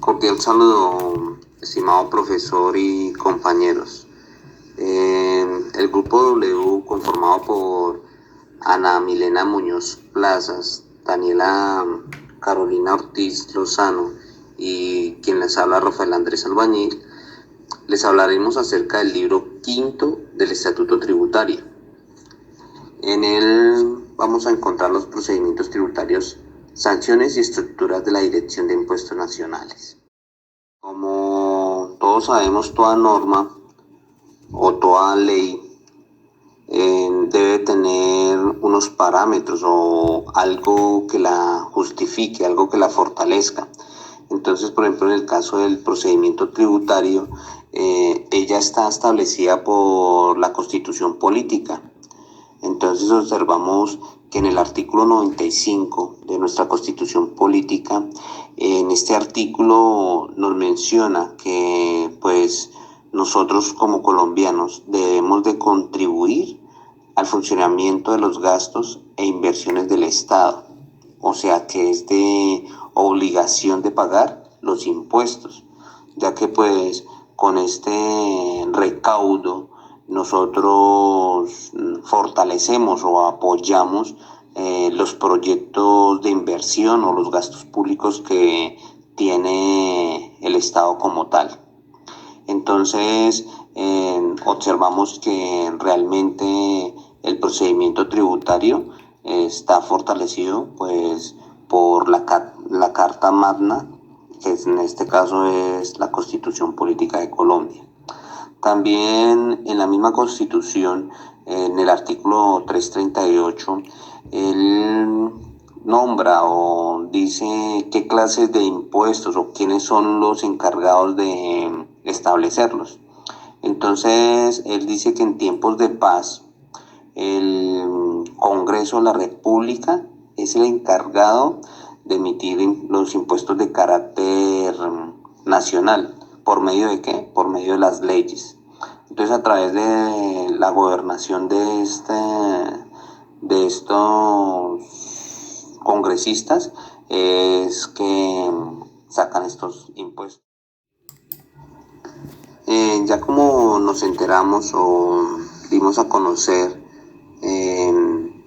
Cordial saludo, estimado profesor y compañeros. El grupo W, conformado por Ana Milena Muñoz Plazas, Daniela Carolina Ortiz Lozano y quien les habla, Rafael Andrés Albañil, les hablaremos acerca del libro quinto del Estatuto Tributario. En él vamos a encontrar los procedimientos tributarios, sanciones y estructuras de la Dirección de Impuestos Nacionales. Como todos sabemos, toda norma o toda ley debe tener unos parámetros o algo que la justifique, algo que la fortalezca. Entonces, por ejemplo, en el caso del procedimiento tributario, ella está establecida por la Constitución Política. Entonces observamos que en el artículo 95 de nuestra Constitución Política, en este artículo nos menciona que pues nosotros como colombianos debemos de contribuir al funcionamiento de los gastos e inversiones del Estado. O sea que es de obligación de pagar los impuestos, ya que pues con este recaudo nosotros fortalecemos o apoyamos los proyectos de inversión o los gastos públicos que tiene el Estado como tal. Entonces, observamos que realmente el procedimiento tributario está fortalecido pues por la Carta Magna, que en este caso es la Constitución Política de Colombia. También en la misma Constitución, en el artículo 338, él nombra o dice qué clases de impuestos o quiénes son los encargados de establecerlos. Entonces, él dice que en tiempos de paz, el Congreso de la República es el encargado de emitir los impuestos de carácter nacional. ¿Por medio de qué? Por medio de las leyes. Entonces, a través de la gobernación de estos congresistas es que sacan estos impuestos. Ya como nos enteramos o dimos a conocer en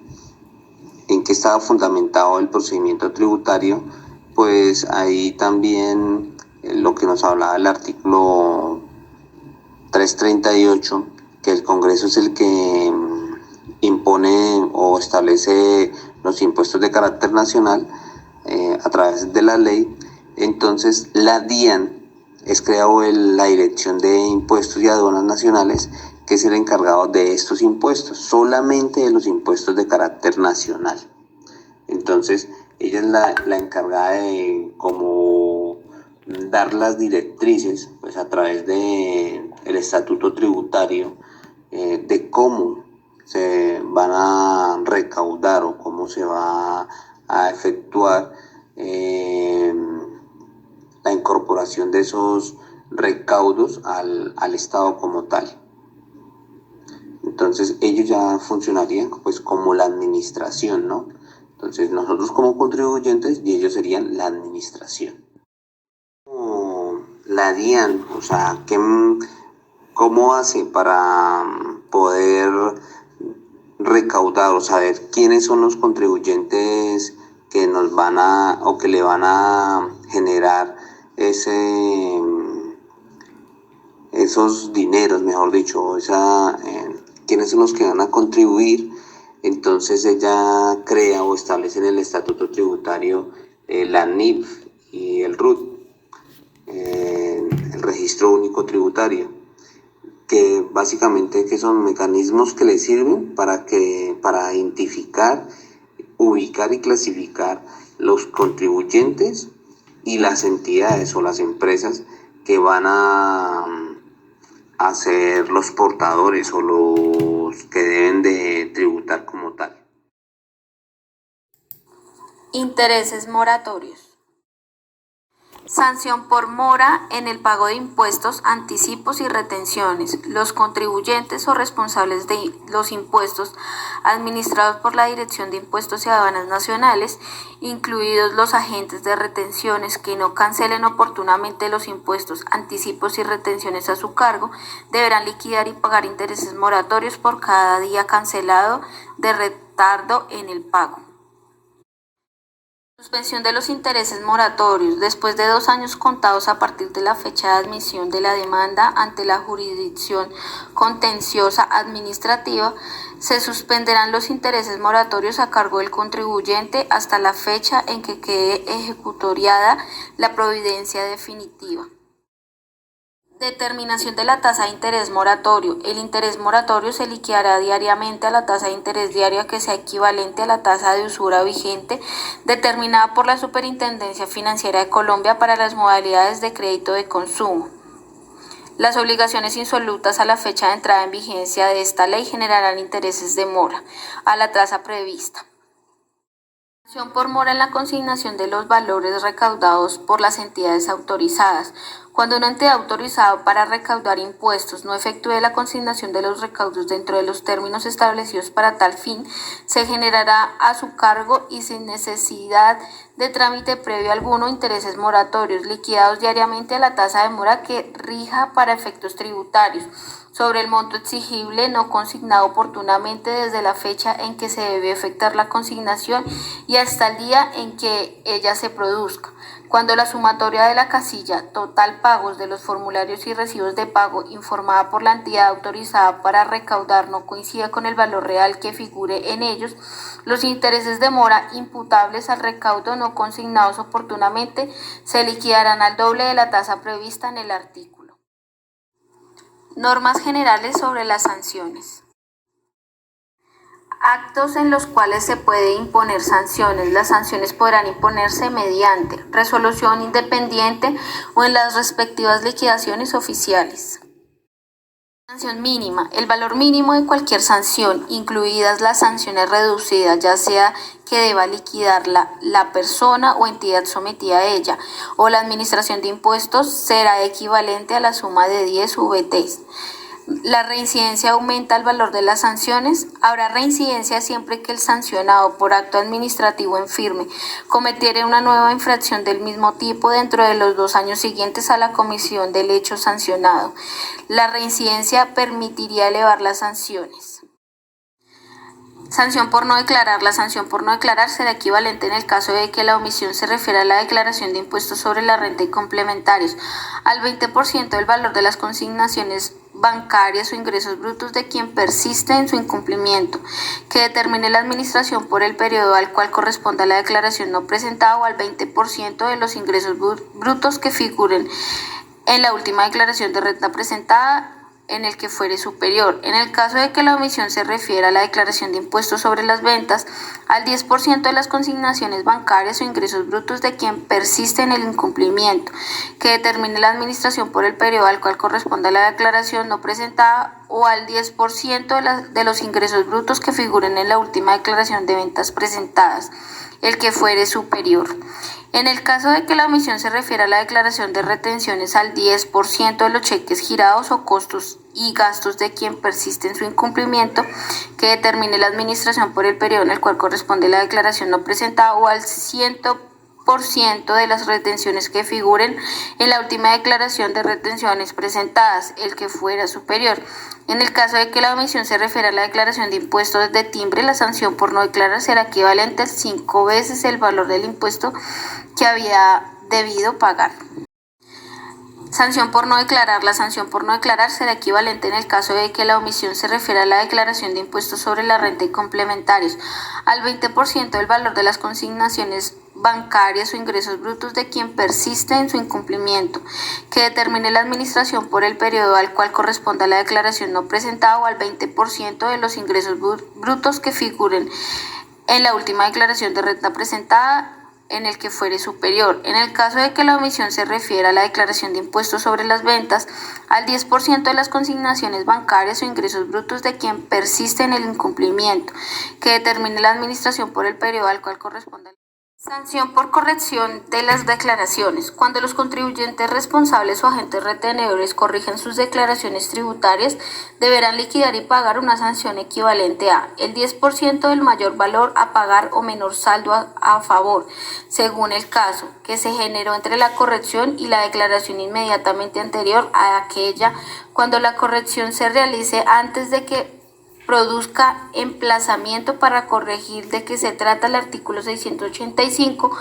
qué estaba fundamentado el procedimiento tributario, pues ahí también lo que nos hablaba el artículo 338, que el Congreso es el que impone o establece los impuestos de carácter nacional a través de la ley. Entonces la DIAN es creado la Dirección de Impuestos y Aduanas Nacionales, que es el encargado de estos impuestos, solamente de los impuestos de carácter nacional. Entonces ella es la encargada de como dar las directrices pues a través de el estatuto tributario de cómo se van a recaudar o cómo se va a efectuar la incorporación de esos recaudos al Estado como tal. Entonces ellos ya funcionarían pues como la administración, ¿no? Entonces nosotros como contribuyentes y ellos serían la administración. La DIAN, o sea, ¿cómo hace para poder recaudar o saber quiénes son los contribuyentes que nos van a o que le van a generar esos dineros, mejor dicho, quiénes son los que van a contribuir? Entonces ella crea o establece en el estatuto tributario la NIF y el RUT, el registro único tributario, que básicamente que son mecanismos que le sirven para identificar, ubicar y clasificar los contribuyentes y las entidades o las empresas que van a ser los portadores o los que deben de tributar como tal. Intereses moratorios. Sanción por mora en el pago de impuestos, anticipos y retenciones. Los contribuyentes o responsables de los impuestos administrados por la Dirección de Impuestos y Aduanas Nacionales, incluidos los agentes de retenciones que no cancelen oportunamente los impuestos, anticipos y retenciones a su cargo, deberán liquidar y pagar intereses moratorios por cada día cancelado de retardo en el pago. Suspensión de los intereses moratorios. Después de 2 años contados a partir de la fecha de admisión de la demanda ante la jurisdicción contenciosa administrativa, se suspenderán los intereses moratorios a cargo del contribuyente hasta la fecha en que quede ejecutoriada la providencia definitiva. Determinación de la tasa de interés moratorio. El interés moratorio se liquidará diariamente a la tasa de interés diaria que sea equivalente a la tasa de usura vigente determinada por la Superintendencia Financiera de Colombia para las modalidades de crédito de consumo. Las obligaciones insolutas a la fecha de entrada en vigencia de esta ley generarán intereses de mora a la tasa prevista. Sanción por mora en la consignación de los valores recaudados por las entidades autorizadas. Cuando una entidad autorizada para recaudar impuestos no efectúe la consignación de los recaudos dentro de los términos establecidos para tal fin, se generará a su cargo y sin necesidad de trámite previo alguno intereses moratorios liquidados diariamente a la tasa de mora que rija para efectos tributarios sobre el monto exigible no consignado oportunamente desde la fecha en que se debe efectuar la consignación y hasta el día en que ella se produzca. Cuando la sumatoria de la casilla total pagos de los formularios y recibos de pago informada por la entidad autorizada para recaudar no coincida con el valor real que figure en ellos, los intereses de mora imputables al recaudo no consignados oportunamente se liquidarán al doble de la tasa prevista en el artículo. Normas generales sobre las sanciones. Actos en los cuales se puede imponer sanciones. Las sanciones podrán imponerse mediante resolución independiente o en las respectivas liquidaciones oficiales. Sanción mínima. El valor mínimo de cualquier sanción, incluidas las sanciones reducidas, ya sea que deba liquidarla la persona o entidad sometida a ella, o la administración de impuestos, será equivalente a la suma de 10 VTs. La reincidencia aumenta el valor de las sanciones. Habrá reincidencia siempre que el sancionado por acto administrativo en firme cometiere una nueva infracción del mismo tipo dentro de los 2 años siguientes a la comisión del hecho sancionado. La reincidencia permitiría elevar las sanciones. Sanción por no declarar. La sanción por no declarar será equivalente en el caso de que la omisión se refiera a la declaración de impuestos sobre la renta y complementarios al 20% del valor de las consignaciones bancarias o ingresos brutos de quien persiste en su incumplimiento, que determine la administración por el periodo al cual corresponda la declaración no presentada o al 20% de los ingresos brutos que figuren en la última declaración de renta presentada en el que fuere superior. En el caso de que la omisión se refiera a la declaración de impuestos sobre las ventas, al 10% de las consignaciones bancarias o ingresos brutos de quien persiste en el incumplimiento, que determine la administración por el periodo al cual corresponda la declaración no presentada, o al 10% de los ingresos brutos que figuren en la última declaración de ventas presentadas, el que fuere superior. En el caso de que la omisión se refiera a la declaración de retenciones, al 10% de los cheques girados o costos y gastos de quien persiste en su incumplimiento, que determine la administración por el periodo en el cual corresponde la declaración no presentada, o al 100% de las retenciones que figuren en la última declaración de retenciones presentadas, el que fuera superior. En el caso de que la omisión se refiera a la declaración de impuestos de timbre, la sanción por no declarar será equivalente a 5 veces el valor del impuesto que había debido pagar. Sanción por no declarar. La sanción por no declarar será equivalente en el caso de que la omisión se refiera a la declaración de impuestos sobre la renta y complementarios al 20% del valor de las consignaciones bancarias o ingresos brutos de quien persiste en su incumplimiento, que determine la administración por el periodo al cual corresponda la declaración no presentada, o al 20% de los ingresos brutos que figuren en la última declaración de renta presentada, en el que fuere superior. En el caso de que la omisión se refiera a la declaración de impuestos sobre las ventas, al 10% de las consignaciones bancarias o ingresos brutos de quien persiste en el incumplimiento, que determine la administración por el periodo al cual corresponda. Sanción por corrección de las declaraciones. Cuando los contribuyentes responsables o agentes retenedores corrigen sus declaraciones tributarias, deberán liquidar y pagar una sanción equivalente a el 10% del mayor valor a pagar o menor saldo a favor, según el caso, que se generó entre la corrección y la declaración inmediatamente anterior a aquella, cuando la corrección se realice antes de que produzca emplazamiento para corregir de qué se trata el artículo 685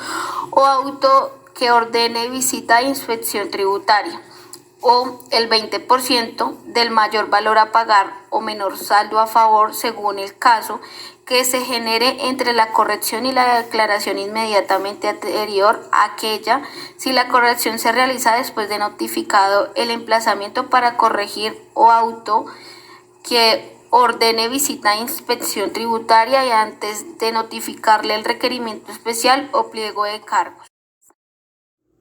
o auto que ordene visita e inspección tributaria, o el 20% del mayor valor a pagar o menor saldo a favor según el caso que se genere entre la corrección y la declaración inmediatamente anterior a aquella, si la corrección se realiza después de notificado el emplazamiento para corregir o auto que ordene visita e inspección tributaria y antes de notificarle el requerimiento especial o pliego de cargos.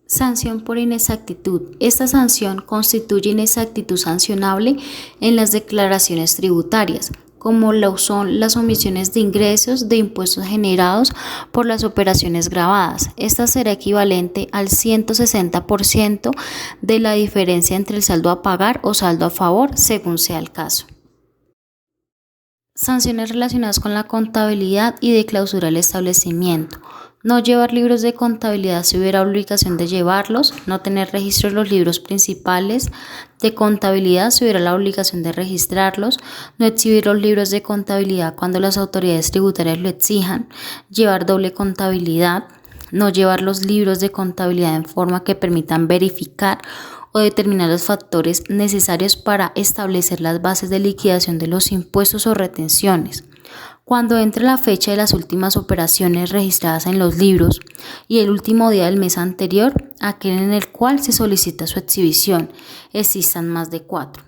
Sanción por inexactitud. Esta sanción constituye inexactitud sancionable en las declaraciones tributarias, como lo son las omisiones de ingresos de impuestos generados por las operaciones grabadas. Esta será equivalente al 160% de la diferencia entre el saldo a pagar o saldo a favor, según sea el caso. Sanciones relacionadas con la contabilidad y de clausura del establecimiento. No llevar libros de contabilidad si hubiera obligación de llevarlos. No tener registro de los libros principales de contabilidad si hubiera la obligación de registrarlos. No exhibir los libros de contabilidad cuando las autoridades tributarias lo exijan. Llevar doble contabilidad. No llevar los libros de contabilidad en forma que permitan verificar o determinar los factores necesarios para establecer las bases de liquidación de los impuestos o retenciones. Cuando entre la fecha de las últimas operaciones registradas en los libros y el último día del mes anterior, aquel en el cual se solicita su exhibición, existan más de 4.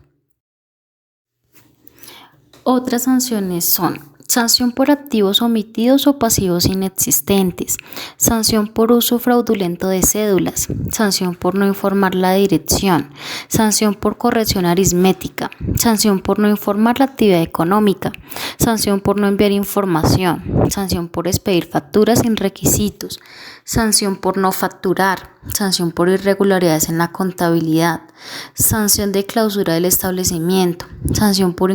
Otras sanciones son: sanción por activos omitidos o pasivos inexistentes, sanción por uso fraudulento de cédulas, sanción por no informar la dirección, sanción por corrección aritmética, sanción por no informar la actividad económica, sanción por no enviar información, sanción por expedir facturas sin requisitos, sanción por no facturar, sanción por irregularidades en la contabilidad, sanción de clausura del establecimiento, sanción por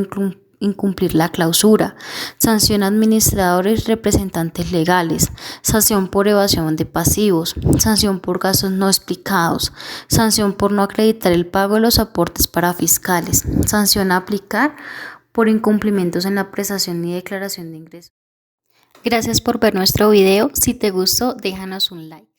incumplir la clausura, sanción a administradores y representantes legales, sanción por evasión de pasivos, sanción por gastos no explicados, sanción por no acreditar el pago de los aportes para fiscales, sanción a aplicar por incumplimientos en la prestación y declaración de ingresos. Gracias por ver nuestro video. Si te gustó, déjanos un like.